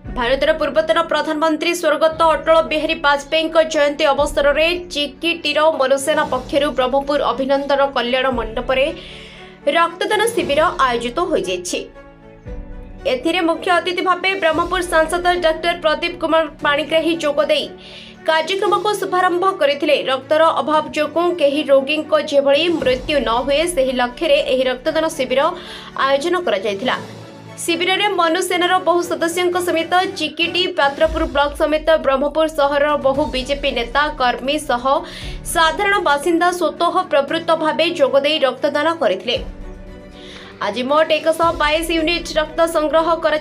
भारतर पूर्वतन प्रधानमंत्री स्वर्गत अटल बिहारी वाजपेयी जयंती अवसर में चिकिटीर मनुसेना पक्षर ब्रह्मपुर अभिनंदन कल्याण मंडप रक्तदान शिविर आयोजित हो मुख्य अतिथि भाव ब्रह्मपुर सांसद डॉक्टर प्रदीप कुमार पाणिग्राही जोगदे कार्यक्रम को शुभारंभ करते रक्तर अभाव जो कहीं रोगी जेभली मृत्यु न हुए से लक्ष्य रक्तदान शिविर आयोजन कर शिविर में मनुसेनार बहु सदस्यों समेत चिकिटी पात्रपुर ब्लॉक समेत ब्रह्मपुर सहर बहु बीजेपी नेता कर्मी सह साधारण बासिंदा स्वतः प्रवृत्त भाव जोगदे रक्तदान करथिले। आज मोट 122 यूनिट रक्त संग्रह करा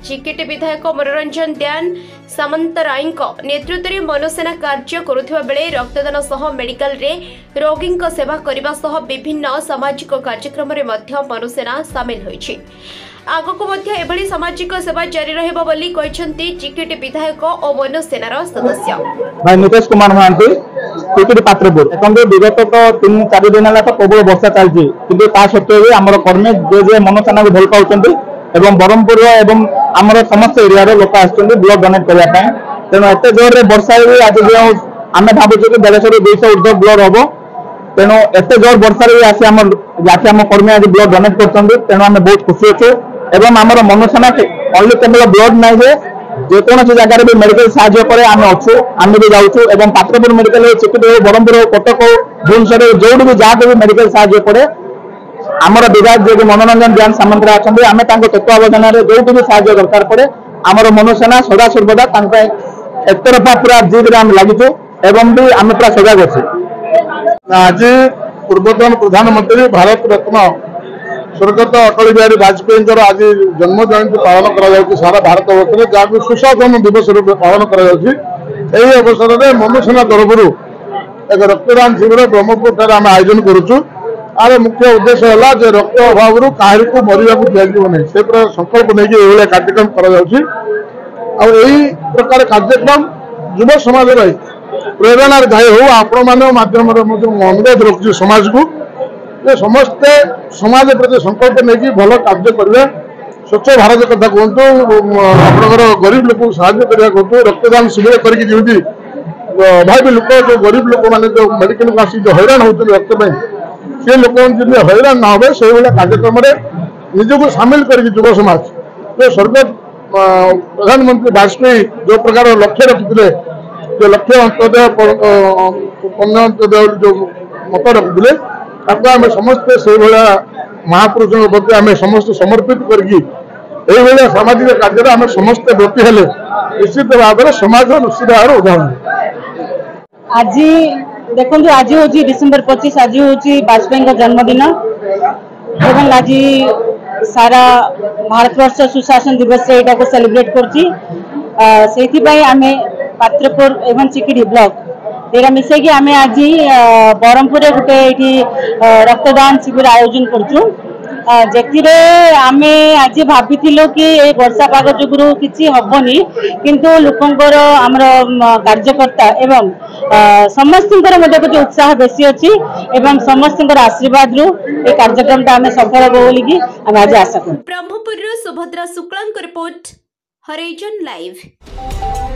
चिकिटी विधायक मनोरंजन दयान सामंतराय नेतृत्व में मनुसेना कार्य करुवा बेले रक्तदान सह मेडिकल रे रोगी सेवा करने सह विभिन्न सामाजिक कार्यक्रम में मनुसेना सामिल होइछि। आगको एभली सामाजिक सेवा जारी रहिबो बोली कहिसंती चिकिटी विधायक और मनुसेनार सदस्य भाई नितेश कुमार महांती चिकिटी पात्रपुर एखन विगत तो 3-4 दिन है तो प्रबल वर्षा चलती किंतु ता सत्वे भी आमर कर्मी जे मनुसेना को भल पाउछंती एवं ब्रह्मपुर एवं आमर समस्त एरिया रो लोक आछंती ब्लड डोनेट करबा पय तेनो एते जोर रे वर्षा भी आज जे आमे भाबुछु कि 150 ରୁ 200 ऊर्ध्व ब्लड हबो तेनो एते जोर वर्षा रे आसी आम कर्मी आज ब्लड डोनेट करछंती तेनो आमे बहुत खुशी अछु एवं आमर मनुसेना ओनली केवल ब्लड ना जे जेकोसी जगह भी मेडिकल साहाय्य करे आम अच्छु आम भी जाऊँ एवं पात्रपुर मेडिकल चिकिटी ब्रह्मपुर कटक भुवनेश्वर जो भी जहाँ भी मेडिकल साहाय्य पड़े आमर विधायक जो मनोरंजन दयान सामंतराय अच्छा आम तत्वावधान जो भी साहाय्य दरकार पड़े आमर मनुसेना सदा सर्वदा एक तरफा पूरा जीत आम लगिचु एवं भी आम पूरा सजग अच्छे। आज पूर्वतन प्रधानमंत्री भारत रत्न स्वर्गत अटल बिहारी वाजपेयी आज जन्म जयंती पालन कर सारा भारत वर्ष में जहाँ सुशासन दिवस रूप पालन कर अवसर में मनुसेना तरफ एक रक्तदान शिविर ब्रह्मपुर आम आयोजन करुचु। आर मुख्य उद्देश्य है रक्त अभाव कहार को मरवा दिया से पूरा संकल्प नहीं कार्यक्रम कर कार्यक्रम युव समाज प्रेरणार दायी हो आपण माध्यम अनुरोध रखुच्छी समाज को समस्ते समाज प्रति संकल्प नहीं भल कार्य करेंगे। स्वच्छ भारत कथा कहतु आपंकर गरीब लोक साहय करने कहतु रक्तदान शिविर करके भावी लोक जो गरीब लोक मैंने जो मेडिकल को आसिक हैरान होते रक्त से लोक हैरान ना हे से कार्यक्रम निजक सामिल कर युव समाज जो स्वर्गत प्रधानमंत्री वाजपेयी जो प्रकार लक्ष्य रखिते जो लक्ष्य अंत्योदय जो मत रखिते आम समस्ते से महापुरुषों प्रति आम समस्त समर्पित करके सामाजिक कार्य आम समस्ते ब्रती हेले निश्चित भाव में समाज निश्चित भाव उदाहरण। आज देखो आज हूँ डिसेम्बर 25 आज हूँ वाजपेयी जन्मदिन एवं आज सारा भारतवर्ष सुशासन दिवस यहाँ सेलिब्रेट कर आम पात्रपुर एवं चिकिटी ब्लॉक एरा मिसे कि आम आज ब्रह्मपुर गोटे रक्तदान शिविर आयोजन करछु जेतिरे आमे आज भाबिथिलु कि ए वर्षा पाग जुगुरु किछि हबनी किंतु लोकंकर हमर कार्यकर्ता एवं समस्तंकर मध्ये कुछ उत्साह बेसी अछि एवं समस्तंकर आशीर्वाद रु ए कार्यक्रम आमे सफल हो बोली कि हम आज आशा करू। ब्रह्मपुर सुभद्रा शुक्लांक रिपोर्ट हरिजन लाइव।